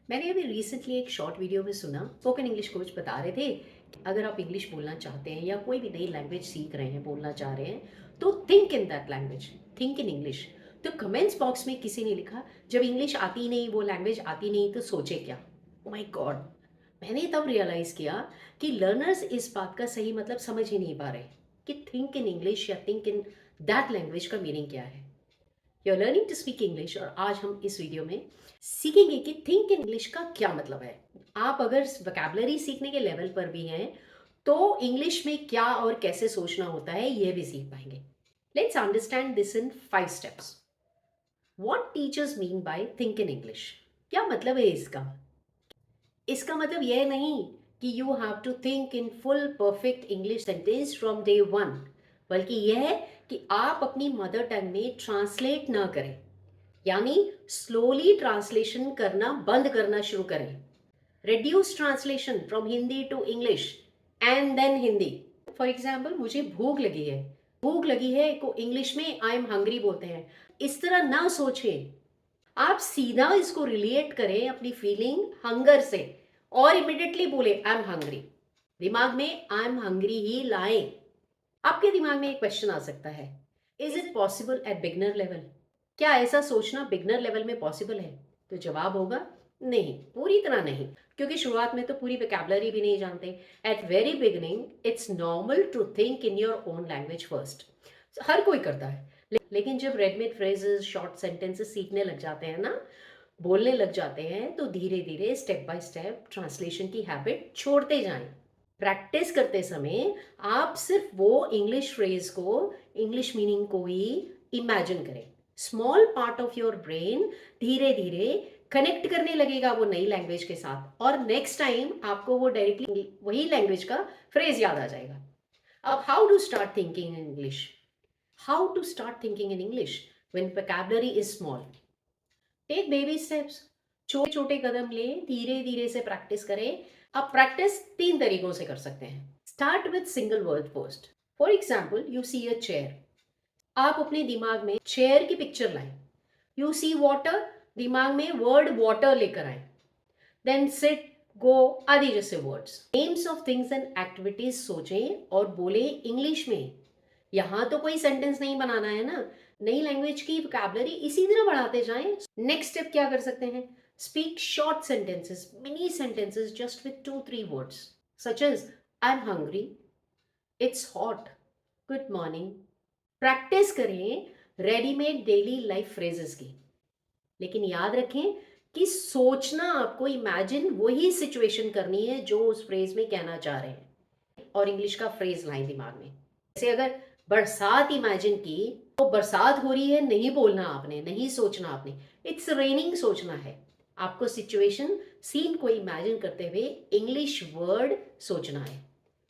मैंने अभी रिसेंटली एक शॉर्ट वीडियो में सुना, स्पोकन इंग्लिश कोच बता रहे थे कि अगर आप इंग्लिश बोलना चाहते हैं या कोई भी नई लैंग्वेज सीख रहे हैं, बोलना चाह रहे हैं, तो think in that language, think in English. तो कमेंट्स बॉक्स में किसी ने लिखा, जब इंग्लिश आती ही नहीं, वो लैंग्वेज आती नहीं, तो सोचे क्या। Oh my God. मैंने तब रियलाइज किया कि लर्नर्स इस बात का सही मतलब समझ ही नहीं पा रहे कि थिंक इन इंग्लिश या थिंक इन दैट लैंग्वेज का मीनिंग क्या है। You are learning to speak English और आज हम इस वीडियो में सीखेंगे कि थिंक इन इंग्लिश का क्या मतलब है। आप अगर वोकैबुलरी सीखने के लेवल पर भी हैं तो इंग्लिश में क्या और कैसे सोचना होता है यह भी सीख पाएंगे। Let's understand this in 5 steps. What teachers mean by think in English. क्या मतलब है इसका। इसका मतलब यह नहीं कि you have to think in full perfect English sentence from day one, बल्कि यह है कि आप अपनी मदर टंग में ट्रांसलेट ना करें, यानी स्लोली ट्रांसलेशन करना बंद करना शुरू करें। Reduce translation from Hindi to English and then Hindi. For example, मुझे भूख लगी है, भूख लगी है को इंग्लिश में आई एम हंग्री बोलते हैं। इस तरह ना सोचें, आप सीधा इसको रिलेट करें अपनी फीलिंग हंगर से और इमिडिएटली बोले आई एम हंग्री। दिमाग में आई एम हंग्री ही लाएं। आपके दिमाग में एक क्वेश्चन आ सकता है, is it possible at beginner level. क्या ऐसा सोचना बिगनर लेवल में पॉसिबल है। तो जवाब होगा नहीं, पूरी तरह नहीं, क्योंकि शुरुआत में तो पूरी वोकैबुलरी भी नहीं जानते। At very beginning it's normal to think in your own language first. हर कोई करता है, लेकिन जब रेडमेड फ्रेजेस, शॉर्ट सेंटेंसेस सीखने लग जाते हैं ना, बोलने लग जाते हैं, तो धीरे धीरे स्टेप बाय स्टेप ट्रांसलेशन की हैबिट छोड़ते जाएं। प्रैक्टिस करते समय आप सिर्फ वो इंग्लिश फ्रेज को, इंग्लिश मीनिंग को ही इमेजिन करें। Small part of your brain धीरे धीरे कनेक्ट करने लगेगा वो नई लैंग्वेज के साथ, और नेक्स्ट टाइम आपको वो डायरेक्टली वही लैंग्वेज का फ्रेज याद आ जाएगा। अब how to start thinking in English. How to start thinking in English when vocabulary is small. Take baby steps. छोटे छोटे कदम लें, धीरे धीरे से प्रैक्टिस करें। आप प्रैक्टिस 3 तरीकों से कर सकते हैं। Start with single word first. For example, you see a chair. आप अपने दिमाग में चेयर की पिक्चर लाएं। यू सी वाटर, दिमाग में वर्ड वाटर लेकर आए। देन सिट, गो आदि जैसे words, names of things and activities सोचें और बोले इंग्लिश में। यहाँ तो कोई सेंटेंस नहीं बनाना है ना, नई लैंग्वेज की वोकैबुलरी इसी तरह बढ़ाते जाएं। नेक्स्ट स्टेप क्या कर सकते हैं, speak short sentences, mini sentences just with 2-3 words, such as I am hungry, it's hot, good morning. Practice करें रेडीमेड डेली लाइफ फ्रेजेस की, लेकिन याद रखें कि सोचना आपको इमेजिन वही सिचुएशन करनी है जो उस फ्रेज में कहना चाह रहे हैं, और इंग्लिश का फ्रेज लाइन दिमाग में। जैसे अगर बरसात इमेजिन की, तो बरसात हो रही है नहीं बोलना आपने, नहीं सोचना आपने, इट्स रेनिंग सोचना है। आपको सिचुएशन, सीन को इमेजिन करते हुए इंग्लिश वर्ड सोचना है,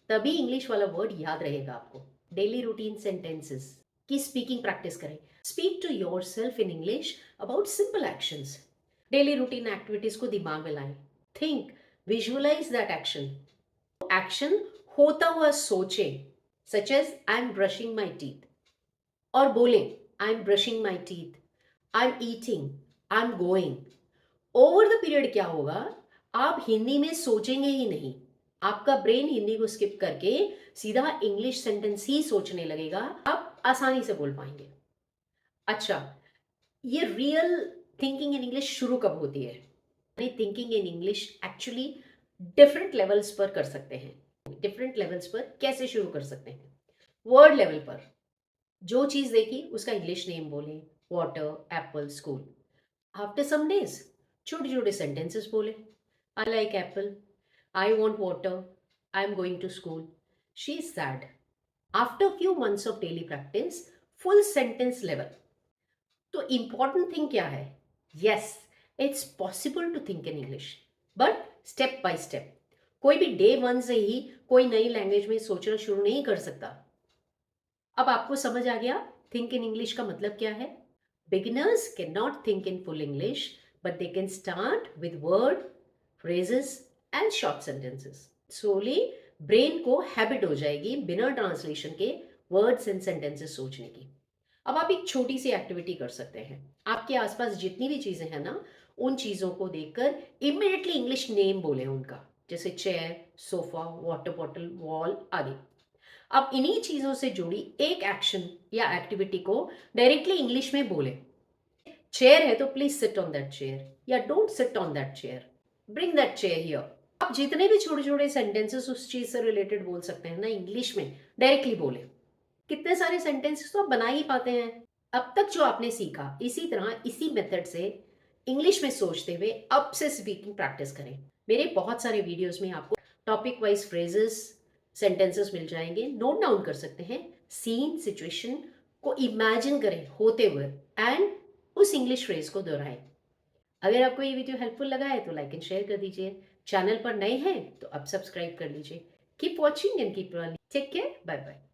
तभी इंग्लिश वाला वर्ड याद रहेगा आपको। डेली रूटीन सेंटेंसेस की स्पीकिंग प्रैक्टिस करें। Speak to yourself in English about simple actions. Daily routine activities को दिमाग में लाएं। Think, visualise that action. Action होता हुआ सोचें, such as I am brushing my teeth, और बोलें I am brushing my teeth, I am eating, I am going. Over the period क्या होगा, आप हिंदी में सोचेंगे ही नहीं, आपका ब्रेन हिंदी को स्किप करके सीधा इंग्लिश सेंटेंस ही सोचने लगेगा, आप आसानी से बोल पाएंगे। अच्छा, ये रियल थिंकिंग इन इंग्लिश शुरू कब होती है। Thinking in English actually different levels पर कर सकते हैं। डिफरेंट लेवल्स पर कैसे शुरू कर सकते हैं। वर्ड लेवल पर जो चीज देखी उसका इंग्लिश नेम बोले, water, apple, school. After some days छोटे छोटे सेंटेंसेस बोले, I like apple, I want water, I am going to school, she is sad. After few months of daily practice, full sentence level. तो important thing क्या है, yes, it's possible to think in English, but step by step. कोई भी day one से ही कोई नई language में सोचना शुरू नहीं कर सकता। अब आपको समझ आ गया थिंक इन इंग्लिश का मतलब क्या है। Beginners can not think in full English, but they can start with word, phrases and short sentences. Slowly brain को हैबिट हो जाएगी बिना ट्रांसलेशन के वर्ड्स एंड सेंटेंसेस सोचने की। अब आप एक छोटी सी एक्टिविटी कर सकते हैं। आपके आसपास जितनी भी चीजें हैं ना, उन चीज़ों को देखकर इमिडिएटली इंग्लिश नेम बोले उनका, जैसे chair, sofa, water bottle, wall आदि। अब इन्हीं चीज़ों से जुड़ी एक एक्शन या एक्टिविटी को डायरेक्टली इंग्लिश में बोले। चेयर है तो please sit on that chair, या don't sit on that chair, bring that chair here. आप जितने भी छोटे छोटे सेंटेंसेस उस चीज से रिलेटेड बोल सकते हैं ना इंग्लिश में, डायरेक्टली बोले। कितने सारे सेंटेंसेस तो आप बना ही पाते हैं। अब तक जो आपने सीखा, इसी तरह इसी मेथड से इंग्लिश में सोचते हुए अब से स्पीकिंग प्रैक्टिस करें। मेरे बहुत सारे वीडियोस में आपको टॉपिक वाइज फ्रेजेस, सेंटेंसेस मिल जाएंगे, नोट डाउन कर सकते हैं। सीन, सिचुएशन को इमेजिन करें होते हुए एंड उस इंग्लिश फ्रेज को दोहराएं। अगर आपको ये वीडियो हेल्पफुल लगा है तो लाइक एंड शेयर कर दीजिए। चैनल पर नए हैं तो अब सब्सक्राइब कर लीजिए। Keep watching and keep learning. Take care, bye bye.